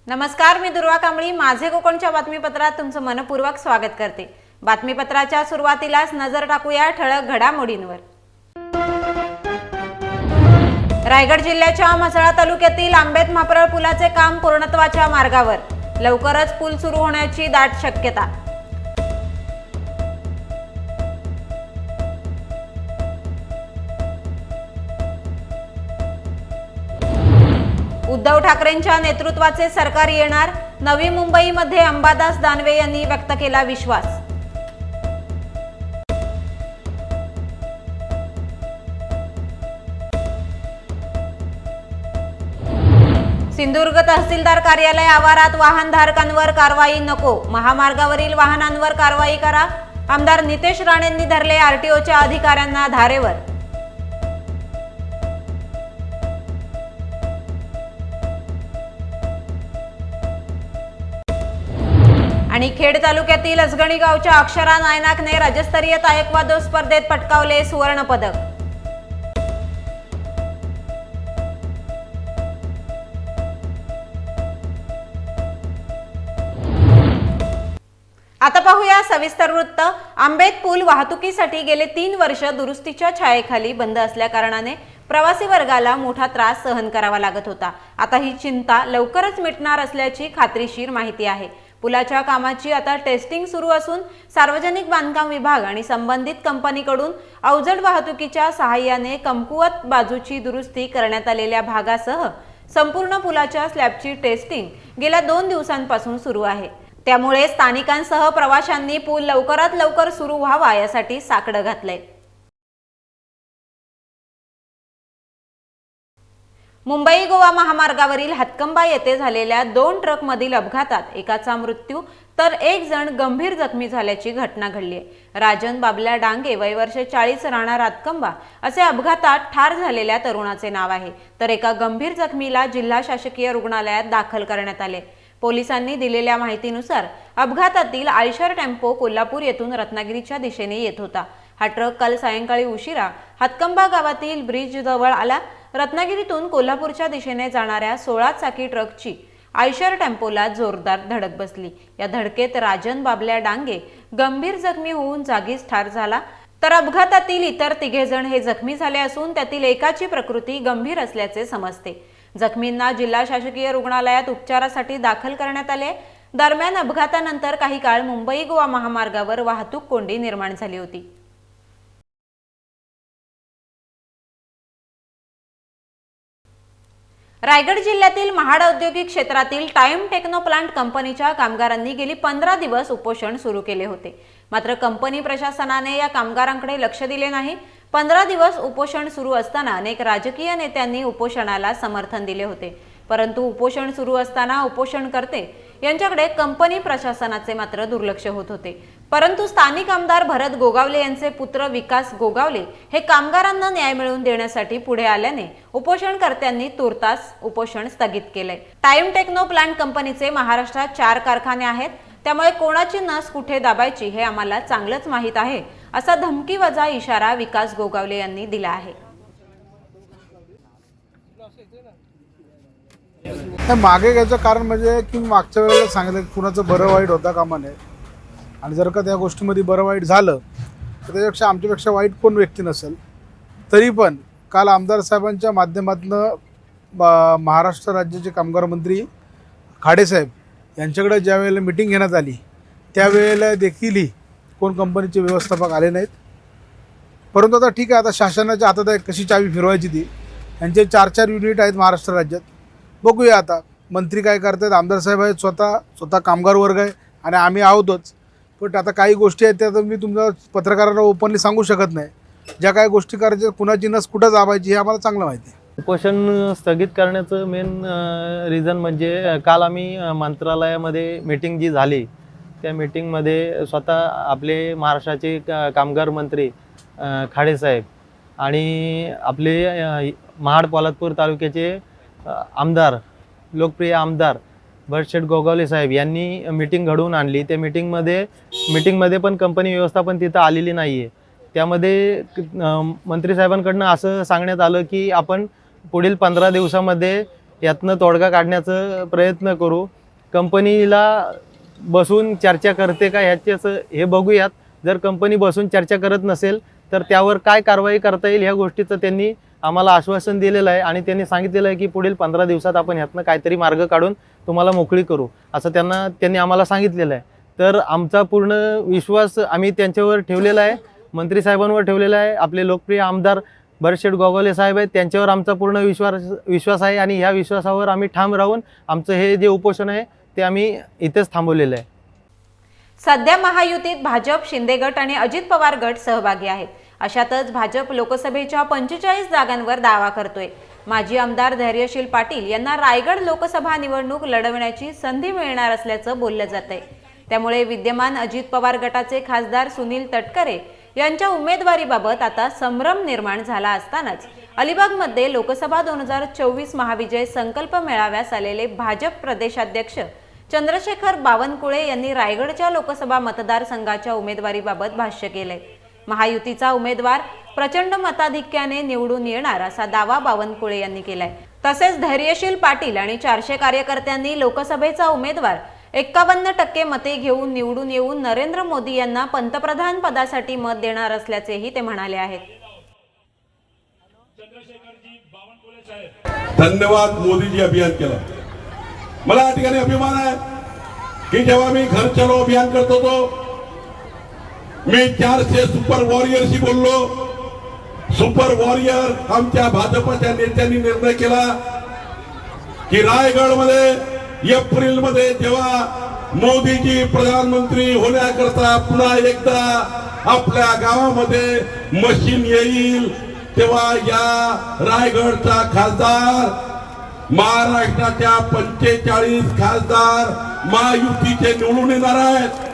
नमस्कार, मी दुर्वा कांबळी माझे कोकणच्या बातमीपत्रात तुमचं मनपूर्वक स्वागत करते। बातमीपत्राच्या सुरुवातीलाच नजर टाकूया ठळक घडामोडींवर। रायगड जिल्ह्याच्या म्हसळा तालुक्यातील आंबेत म्हाप्रळ पुलाचे काम पूर्णत्वाच्या मार्गावर, लवकरच पूल सुरू होण्याची दाट शक्यता। उद्धव ठाकरेंच्या नेतृत्वाचे सरकार येणार, नवी मुंबईमध्ये अंबादास दानवे यांनी व्यक्त केला विश्वास। सिंधुदुर्ग तहसीलदार कार्यालय आवारात वाहनधारकांवर कारवाई नको, महामार्गावरील वाहनांवर कारवाई करा। आमदार नितेश राणेंनी धरले आरटीओच्या अधिकाऱ्यांना धारेवर। आणि खेड तालुक्यातील असगणी गावच्या अक्षरा नायनाकने राज्यस्तरीय तायक्वादो स्पर्धेत पटकावले सुवर्ण पदक। आता पाहूया सविस्तर वृत्त। आंबेत पूल वाहतुकीसाठी गेले 3 वर्ष दुरुस्तीच्या छायेखाली बंद असल्या कारणाने प्रवासी वर्गाला मोठा त्रास सहन करावा लागत होता। आता ही चिंता लवकरच मिटणार असल्याची खात्रीशीर माहिती आहे। पुलाच्या कामाची आता टेस्टिंग सुरू असून सार्वजनिक बांधकाम विभाग आणि संबंधित कंपनीकडून अवजड वाहतुकीच्या सहाय्याने कमकुवत बाजूची दुरुस्ती करण्यात आलेल्या भागासह संपूर्ण पुलाच्या स्लॅबची टेस्टिंग गेल्या 2 दिवसांपासून सुरू आहे। त्यामुळे स्थानिकांसह प्रवाशांनी पूल लवकरात लवकर सुरू व्हावा यासाठी साकडं घातलंय। मुंबई गोवा महामार्गावरील हातकंबा येथे झालेल्या 2 ट्रकमधील अपघातात एकाचा मृत्यू तर 1 जण गंभीर जखमी झाल्याची घटना घडली आहे। राजन बाबल्या डांगे वय वर्ष 40 राहणार हातकंबा असे अपघातात ठार झालेल्या तरुणाचे नाव आहे, तर एका गंभीर जखमीला जिल्हा शासकीय रुग्णालयात दाखल करण्यात आले। पोलिसांनी दिलेल्या माहितीनुसार अपघातातील आयशर टेम्पो कोल्हापूर येथून रत्नागिरीच्या दिशेने येत होता। हा ट्रक काल सायंकाळी उशिरा हातकंबा गावातील ब्रिज जवळ आला। रत्नागिरीतून कोल्हापूरच्या दिशेने जाणाऱ्या 16 चाकी ट्रकची आयशर टेम्पोला जोरदार धडक बसली। या धडकेत राजन बाबल्या डांगे गंभीर जखमी होऊन जागीच ठार झाला, तर अपघातातील इतर 3 जण हे जखमी झाले असून त्यातील एकाची प्रकृती गंभीर असल्याचे समजते। जखमींना जिल्हा शासकीय रुग्णालयात उपचारासाठी दाखल करण्यात आले। दरम्यान अपघातानंतर काही काळ मुंबई गोवा महामार्गावर वाहतूक कोंडी निर्माण झाली होती। रायगड जिल्ह्यातील महाड औद्योगिक क्षेत्रातील टाइम टेक्नो प्लांट कंपनीच्या कामगारांनी गेली 15 दिवस उपोषण सुरू केले होते, मात्र कंपनी प्रशासनाने या कामगारांकडे लक्ष दिले नाही। 15 दिवस उपोषण सुरू असताना अनेक राजकीय नेत्यांनी उपोषणाला समर्थन दिले होते, परंतु उपोषण सुरू असताना उपोषणकर्ते यांच्याकडे कंपनी प्रशासनाचे मात्र दुर्लक्ष होत होते। परंतु स्थानिक आमदार भरत गोगावले यांचे पुत्र विकास गोगावले हे कामगारांना न्याय मिळवून देण्यासाठी पुढे आल्याने उपोषणकर्त्यांनी तुर्तास उपोषण स्थगित केले। टाइम टेक्नो प्लांट कंपनीचे महाराष्ट्रात 4 कारखाने आहेत, त्यामुळे कोणाची नस कुठे दाबायची हे आम्हाला चांगलंच माहीत आहे, असा धमकीवजा इशारा विकास गोगावले यांनी दिला आहे। मागे घ्यायचं कारण म्हणजे की मागच्या वेळेला सांगितलं की कुणाचं बरं वाईट होता कामा नये, आणि जर का त्या गोष्टीमध्ये बरं वाईट झालं तर त्याच्यापेक्षा आमच्यापेक्षा वाईट कोण व्यक्ती नसेल। तरी पण काल आमदार साहेबांच्या माध्यमातून महाराष्ट्र राज्याचे कामगार मंत्री खाडेसाहेब यांच्याकडे ज्या वेळेला मीटिंग घेण्यात आली त्यावेळेला देखील कोण कंपनीचे व्यवस्थापक आले नाहीत। परंतु आता ठीक आहे, आता शासनाच्या हातात आहे कशी चावी फिरवायची ती। यांचे 4 युनिट आहेत महाराष्ट्र राज्यात, बघूया आता मंत्री काय करतात। आमदार साहेब आहेत, स्वतः कामगार वर्ग आहे आणि आम्ही आहोतच, पण आता काही गोष्टी आहेत त्या मी तुमच्या पत्रकारांना ओपनली सांगू शकत नाही। ज्या काही गोष्टी करायच्या कुणाची नस कुठं दाबायची हे आम्हाला चांगलं माहिती आहे। उपोषण स्थगित करण्याचं मेन रिझन म्हणजे काल आम्ही मंत्रालयामध्ये मीटिंग जी झाली त्या मीटिंगमध्ये स्वतः आपले महाराष्ट्राचे कामगार मंत्री खाडेसाहेब आणि आपले महाड पोलादपूर तालुक्याचे आमदार लोकप्रिय आमदार भरत गोगावले साहेब यांनी मीटिंग घडवून आणली। त्या मीटिंगमध्ये पण कंपनी व्यवस्थापन तिथं आलेली नाही आहे। त्यामध्ये मंत्री साहेबांकडून असं सांगण्यात आलं की आपण पुढील 15 दिवसामध्ये यातनं तोडगा काढण्याचा प्रयत्न करू. कंपनीला बसून चर्चा करते का ह्याच्याचं हे बघूयात. जर कंपनी बसून चर्चा करत नसेल तर त्यावर काय कारवाई करता येईल ह्या गोष्टीचं त्यांनी आम्हाला आश्वासन दिलेलं आहे आणि त्यांनी सांगितलेलं आहे की पुढील 15 दिवसात आपण ह्यातनं काहीतरी मार्ग काढून तुम्हाला मोकळी करू असं त्यांनी आम्हाला सांगितलेलं आहे. तर आमचा पूर्ण विश्वास आम्ही त्यांच्यावर ठेवलेला आहे, मंत्री साहेबांवर ठेवलेला आहे. आपले लोकप्रिय आमदार भरतशेठ गोगावले साहेब आहेत, त्यांच्यावर आमचा पूर्ण विश्वास आहे आणि ह्या विश्वासावर आम्ही ठाम राहून आमचं हे जे उपोषण आहे ते आम्ही इथेच थांबवलेलं आहे. सध्या महायुतीत भाजप, शिंदे गट आणि अजित पवार गट सहभागी आहेत. अशातच भाजप लोकसभेच्या 45 जागांवर दावा करतोय. माजी आमदार धैर्यशील पाटील यांना रायगड लोकसभा निवडणूक लढवण्याची संधी मिळणार असल्याचं बोललं जातंय. त्यामुळे विद्यमान अजित पवार गटाचे खासदार सुनील तटकरे यांच्या उमेदवारीबाबत आता संभ्रम निर्माण झाला असतानाच अलिबागमध्ये लोकसभा 2024 महाविजय संकल्प मेळाव्यास आलेले भाजप प्रदेशाध्यक्ष चंद्रशेखर बावनकुळे यांनी रायगडच्या लोकसभा मतदारसंघाच्या उमेदवारीबाबत भाष्य केलंय. महायुतीचा उमेदवार प्रचंड मताधिक्याने निवडून येणार असा दावा बावनकुळे यांनी केलाय. तसेच धैर्यशील पाटील आणि 400 कार्यकर्त्यांनी लोकसभेचा उमेदवार 51% मते घेऊन निवडून येऊन नरेंद्र मोदी यांना पंतप्रधान पदासाठी मत देणार असल्याचेही ते म्हणाले आहेत. धन्यवाद मोदीजी अभियान केलं. मला या ठिकाणी अभिमान आहे की जेव्हा मी घर चलो अभियान करत होतो मी 400 सुपर वॉरियरशी बोललो. सुपर वॉरियर आमच्या भाजपच्या नेत्यांनी निर्णय केला की रायगडमध्ये एप्रिलमध्ये जेव्हा मोदीजी प्रधानमंत्री होण्याकरता पुन्हा एकदा आपल्या गावामध्ये मशीन येईल तेव्हा या रायगडचा खासदार महाराष्ट्राच्या 45 खासदार महायुतीचे निवडून येणार आहेत.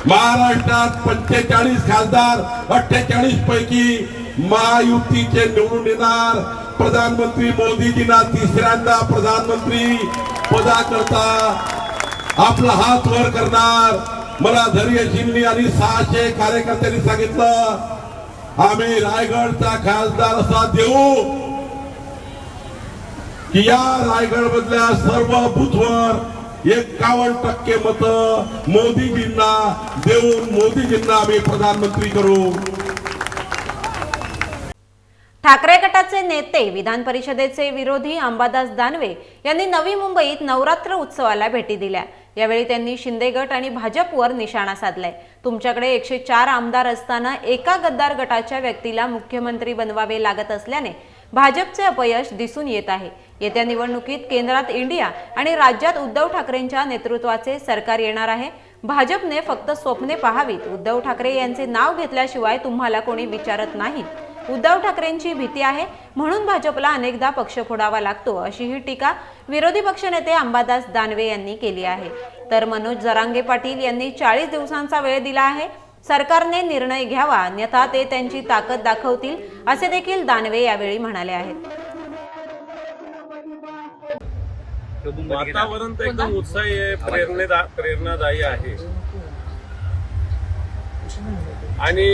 महाराष्ट्रात 45 खासदार 48 पैकी महायुतीचे निवडून येणार. प्रधानमंत्री मोदीजींना तिसऱ्यांदा प्रधानमंत्री पदाकरता आपला हात वर करणार. मला धैर्यशील आणि 600 कार्यकर्त्यांनी सांगितलं आम्ही रायगडचा खासदार असा देऊ की या रायगड मधल्या सर्व बूथवर 51% मत मोदीजींना देऊन मोदीजींना आम्ही प्रधानमंत्री करू. ठाकरे गटाचे नेते विधान परिषदेचे विरोधी अंबादास दानवे यांनी नवी मुंबईत नवरात्र उत्सवाला भेटी दिल्या. यावेळी त्यांनी शिंदे गट आणि भाजपवर निशाणा साधलाय. तुमच्याकडे 104 आमदार असताना एका गद्दार गटाच्या व्यक्तीला मुख्यमंत्री बनवावे लागत असल्याने भाजपचे अपयश दिसून येत आहे. येत्या निवडणुकीत केंद्रात इंडिया आणि राज्यात उद्धव ठाकरेंच्या नेतृत्वाचे सरकार येणार आहे. भाजपने फक्त स्वप्ने पाहावीत. उद्धव ठाकरे यांचे नाव घेतल्याशिवाय तुम्हाला कोणी विचारत नाही. उद्धव ठाकरेंची भीती आहे म्हणून भाजपला अनेकदा पक्ष फोडावा लागतो, अशी ही टीका विरोधी पक्षनेते अंबादास दानवे यांनी केली आहे. तर मनोज जरांगे पाटील यांनी 40 दिवसांचा वेळ दिला आहे. सरकारने निर्णय घ्यावा अन्यथा ते त्यांची ताकद दाखवतील असे देखील दानवे यावेळी म्हणाले आहेत. वातावरण तर एकदम उत्साही आहे, प्रेरणादायी आहे आणि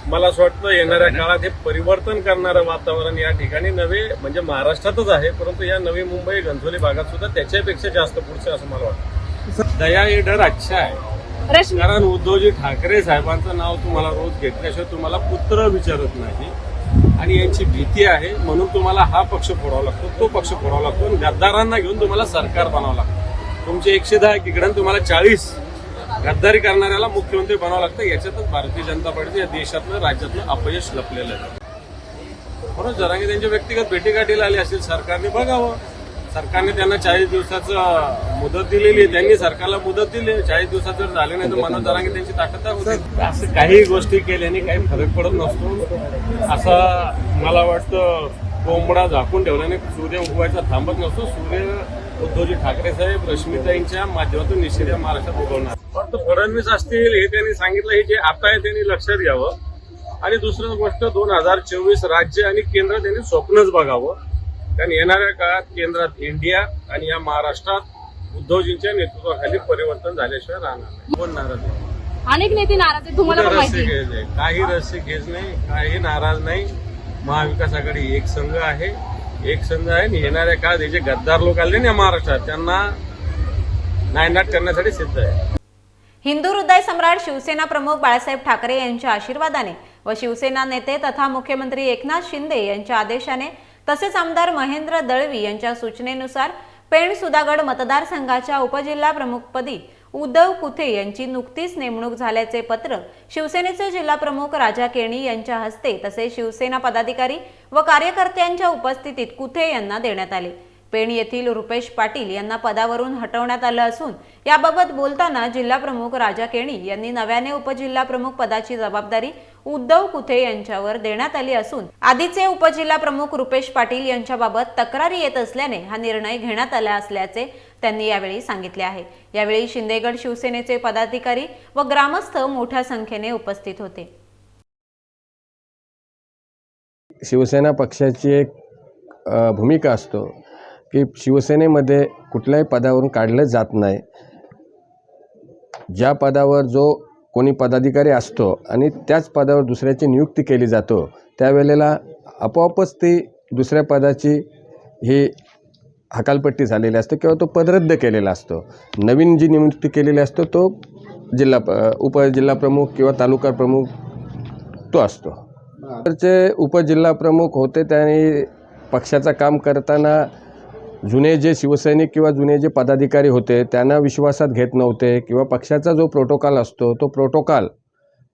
मला असं वाटतं येणाऱ्या काळात हे परिवर्तन करणारं वातावरण या ठिकाणी नवे म्हणजे महाराष्ट्रातच आहे, परंतु या नवी मुंबई गंधोली भागात सुद्धा त्याच्यापेक्षा जास्त पुढचे असं मला वाटतं. दया ये डर अच्छा आहे, कारण उद्धवजी ठाकरे साहेबांचं नाव तुम्हाला रोज घेतल्याशिवाय तुम्हाला पुत्र विचारत नाही आणि यांची भीती आहे म्हणून तुम्हाला हा पक्ष फोडावा लागतो, तो पक्ष फोडावा लागतो आणि गद्दारांना घेऊन तुम्हाला सरकार बनावं लागतं. तुमचे 110 एकीकडे तुम्हाला 40 गद्दारी करणाऱ्याला मुख्यमंत्री बनावं लागतं. याच्यातच भारतीय जनता पार्टी या देशातलं राज्यातलं अपयश लपलेलं आहे. म्हणून जरांगे त्यांच्या व्यक्तिगत भेटीगाठीला आले असतील, सरकारने बघावं. सरकारने त्यांना 40 दिवसाचं मुदत दिलेली आहे, त्यांनी सरकारला मुदत दिली. 40 दिवसात जर झाले नाही तर मनोज जरांगे त्यांची ताकद होती. असं काही गोष्टी केल्याने काही फरक पडत नसतो. असं मला वाटतं कोंबडा झाकून ठेवल्याने सूर्य उगवायचा थांबत नसतो. सूर्य उद्धवजी ठाकरे साहेब रश्मिताईंच्या माध्यमातून निश्चित या महाराष्ट्रात उगवणार. फक्त फडणवीस असतील हे त्यांनी सांगितलं, हे जे आता आहे त्यांनी लक्षात घ्यावं. आणि दुसरं गोष्ट 2024 राज्य आणि केंद्र त्यांनी स्वप्नच बघावं, कारण येणाऱ्या काळात केंद्रात इंडिया आणि या महाराष्ट्रात उद्धवजींच्या नेतृत्वाखाली परिवर्तन झाल्याशिवाय राहणार नाही. कोण नाराज आहे? अनेक नेते नाराज आहेत, तुम्हाला पण माहिती आहे. काही रस्से घेज नाही, काही नाराज नाही. महाविकास आघाडी एक संघ आहे. एक संधी आहे आणि येणाऱ्या काळात हे जे गद्दार लोक आले ना महाराष्ट्रात त्यांना नायनाट करण्यासाठी सिद्ध आहे. हिंदू हृदय सम्राट शिवसेना प्रमुख बाळासाहेब ठाकरे यांच्या आशीर्वादाने व शिवसेना नेते तथा मुख्यमंत्री एकनाथ शिंदे यांच्या आदेशाने तसेच आमदार महेंद्र दळवी यांच्या सूचनेनुसार पेण सुधागड मतदारसंघाच्या उपजिल्हा प्रमुखपदी उद्धव कुथे यांची नुकतीच नेमणूक झाल्याचे पत्र शिवसेनेचे जिल्हा प्रमुख राजा केणी यांच्या हस्ते तसेच शिवसेना पदाधिकारी व कार्यकर्त्यांच्या उपस्थितीत कुथे यांना देण्यात आले. पेण येथील रुपेश पाटील यांना पदावरून हटवण्यात आलं असून याबाबत बोलताना जिल्हा प्रमुख राजा केणी यांनी नव्याने उपजिल्हा प्रमुख पदाची जबाबदारी उद्धव कुथे यांच्यावर देण्यात आली असून आधीचे उपजिल्हा प्रमुख रुपेश पाटील यांच्याबाबत तक्रारी येत असल्याने हा निर्णय घेण्यात आला असल्याचे त्यांनी यावेळी सांगितले आहे. यावेळी शिंदेगड शिवसेनेचे पदाधिकारी व ग्रामस्थ मोठ्या संख्येने उपस्थित होते. शिवसेना पक्षाची एक भूमिका असतो की शिवसेनेमध्ये कुठल्याही पदावरून काढलं जात नाही. ज्या पदावर जो कोणी पदाधिकारी असतो आणि त्याच पदावर दुसऱ्याची नियुक्ती केली जातो त्यावेळेला आपोआपच ती दुसऱ्या पदाची ही हकालपट्टी झालेली असते किंवा तो पद रद्द केलेला असतो. नवीन जी नियुक्ती केलेली असतो तो उपजिल्हा प्रमुख किंवा तालुका प्रमुख तो असतो. तरचे उपजिल्हा प्रमुख होते त्यांनी पक्षाचं काम करताना जुने जे शिवसैनिक किंवा जुने जे पदाधिकारी होते त्यांना विश्वासात घेत नव्हते किंवा पक्षाचा जो प्रोटोकॉल असतो तो प्रोटोकॉल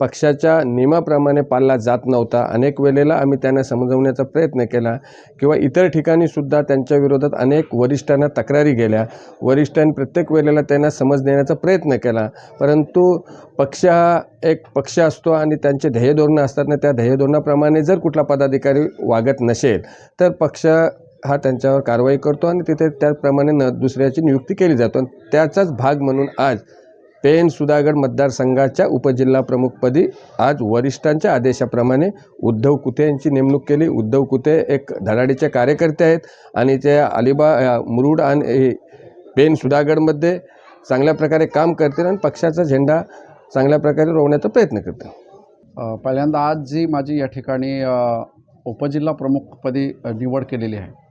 पक्षाच्या नियमाप्रमाणे पाळला जात नव्हता. अनेक वेळेला आम्ही त्यांना समजवण्याचा प्रयत्न केला किंवा इतर ठिकाणीसुद्धा त्यांच्या विरोधात अनेक वरिष्ठांना तक्रारी गेल्या. वरिष्ठांनी प्रत्येक वेळेला त्यांना समज देण्याचा प्रयत्न केला, परंतु पक्ष हा एक पक्ष असतो आणि त्यांचे ध्येय धोरणं असतात ना, त्या ध्येय धोरणाप्रमाणे जर कुठला पदाधिकारी वागत नसेल तर पक्ष हा त्यांच्यावर कारवाई करतो आणि तिथे त्याप्रमाणे दुसऱ्याची नियुक्ती केली जातो. आणि त्याचाच भाग म्हणून आज पेण सुधागड मतदारसंघाच्या उपजिल्हा प्रमुखपदी आज वरिष्ठांच्या आदेशाप्रमाणे उद्धव कुथे यांची नेमणूक केली. उद्धव कुथे एक धडाडीचे कार्यकर्ते आहेत आणि ते मुरुड आणि पेण सुधागडमध्ये चांगल्या प्रकारे काम करतील आणि पक्षाचा झेंडा चांगल्या प्रकारे रोवण्याचा प्रयत्न करतील. पहिल्यांदा आज जी माझी या ठिकाणी उपजिल्हा प्रमुखपदी निवड केलेली आहे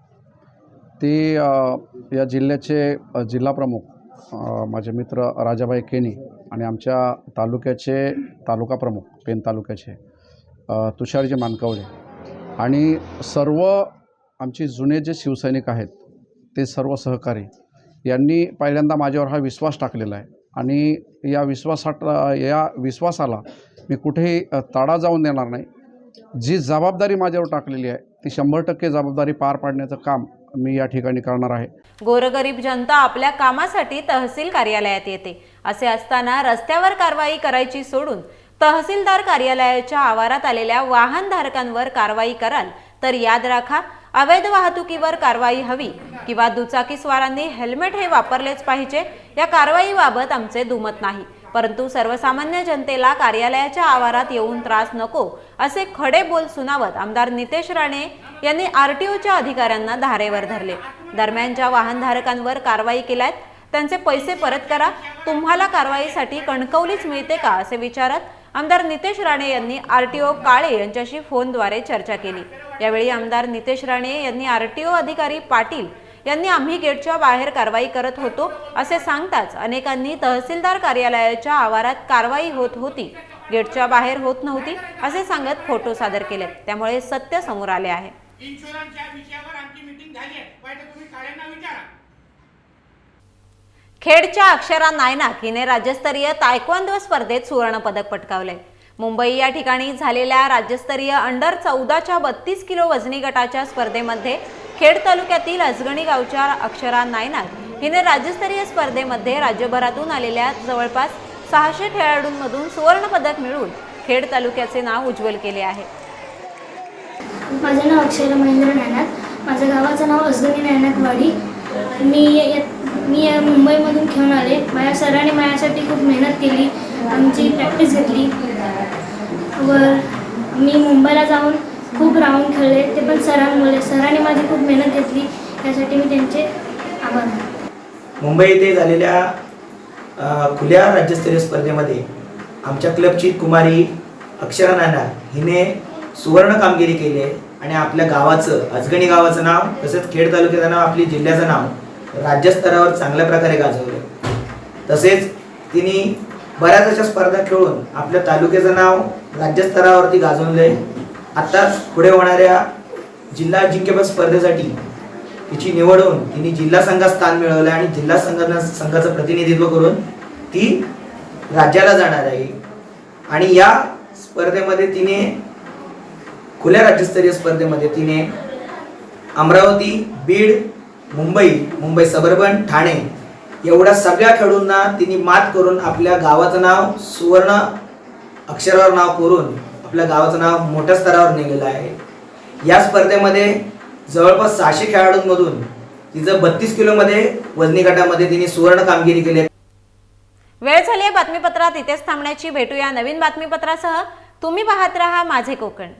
ती या जिल्ह्याचे जिल्हा प्रमुख माझे मित्र राजाभाई केणी आणि आमच्या तालुक्याचे तालुका प्रमुख पेण तालुक्याचे तुषारजी मानकवडे आणि सर्व आमचे जुने जे शिवसैनिक आहेत ते सर्व सहकारी यांनी पहिल्यांदा माझ्यावर हा विश्वास टाकलेला आहे आणि या विश्वासाला मी कुठेही तडा जाऊन देणार नाही. जी जबाबदारी माझ्यावर टाकलेली आहे ती 100% जबाबदारी पार पाडण्याचं काम मी या ठिकाणी करणार आहे. गोरगरीब जनता आपल्या कामासाठी तहसील कार्यालयात येते. असे असताना रस्त्यावर कारवाई करायची सोडून तहसीलदार कार्यालयाच्या आवारात आलेल्या वाहनधारकांवर कारवाई कराल तर याद राखा, अवैध वाहतुकीवर कारवाई हवी किंवा दुचाकीस्वारांनी हेल्मेट हे वापरलेच पाहिजे. या कारवाईबाबत आमचे दुमत नाही, परंतु सर्वसामान्य जनतेला कार्यालयाच्या आवारात येऊन त्रास नको असे खडे बोल सुनावत आमदार नितेश राणे यांनी आरटीओच्या अधिकाऱ्यांना धारेवर धरले. दरम्यान ज्या वाहनधारकांवर कारवाई केल्यात त्यांचे पैसे परत करा, तुम्हाला कारवाईसाठी कणकवलीच मिळते का असे विचारत आमदार नितेश राणे यांनी आरटीओ काळे यांच्याशी फोनद्वारे चर्चा केली. यावेळी आमदार नितेश राणे यांनी आरटीओ अधिकारी पाटील यांनी आम्ही गेटच्या बाहेर कारवाई करत होतो असे सांगताच अनेकांनी तहसीलदार कार्यालयाच्या आवारात कारवाई होत होती, गेटच्या बाहेर होत नव्हती असे सांगत फोटो सादर केले. त्यामुळे सत्य समोर आले आहे. खेडच्या अक्षरा नायनाक हिने राज्यस्तरीय तायक्वांदो स्पर्धेत सुवर्ण पदक पटकावले. मुंबई या ठिकाणी झालेल्या राज्यस्तरीय अंडर 14च्या 32 किलो वजनी गटाच्या स्पर्धेमध्ये खेड तालुक्यातील अजगणी गावच्या अक्षरा नायनाक हिने राज्यस्तरीय स्पर्धेमध्ये राज्यभरातून आलेल्या जवळपास 600 खेळाडूंमधून सुवर्ण पदक मिळवून खेड तालुक्याचे नाव उज्ज्वल केले आहे. माझे नाव अक्षरा महेंद्र नायनाक, माझ्या गावाचं नाव अजगणी नायनाकवाडी. मी मुंबईमधून खेळून आले. माझ्या सरांनी माझ्यासाठी खूप मेहनत केली, आमची प्रॅक्टिस घेतली व मी मुंबईला जाऊन खूप राऊंड खेळले, ते पण सरांमुळे. सरांनी माझी खूप मेहनत घेतली, यासाठी मी त्यांचे आभार मानते. मुंबई येथे झालेल्या खुल्या राज्यस्तरीय स्पर्धेमध्ये आमच्या क्लबची कुमारी अक्षरा नायनाक हिने सुवर्ण कामगिरी केली आहे. आणि आपल्या गावाचं, अजगणी गावाचं नाव तसेच खेड तालुक्याचं नाव, आपली जिल्ह्याचं नाव राज्यस्तरावर चांगल्या प्रकारे गाजवलं। तसेच तिने बऱ्याच अशा स्पर्धा खेळून आपल्या तालुक्याचं नाव राज्यस्तरावरती गाजवलंय। आता पुढे होणाऱ्या जिल्हा अजिंक्यपद स्पर्धेसाठी तिची निवड होऊन तिने जिल्हा संघात स्थान मिळवलं आणि जिल्हा संघाचं प्रतिनिधित्व करून ती राज्याला जाणार आहे। आणि या स्पर्धेमध्ये तिने खुल्या राज्यस्तरीय स्पर्धेमध्ये तिने अमरावती, बीड, मुंबई सबर्बन, ठाणे एवढ्या सगळ्या खेळाडूंना तिने मात करून आपल्या गावाचं नाव सुवर्ण अक्षरावर नाव करून आपल्या गावाचं नाव मोठ्या स्तरावर नेलेलं आहे। या स्पर्धेमध्ये जवळपास 600 खेळाडूंमधून तिचं 32 किलोमध्ये वजनी गटामध्ये तिने सुवर्ण कामगिरी केली आहे। वेळ झाली आहे बातमीपत्रात इथेच थांबण्याची। भेटूया नवीन बातमीपत्रासह। तुम्ही पाहत रहा माझे कोकण।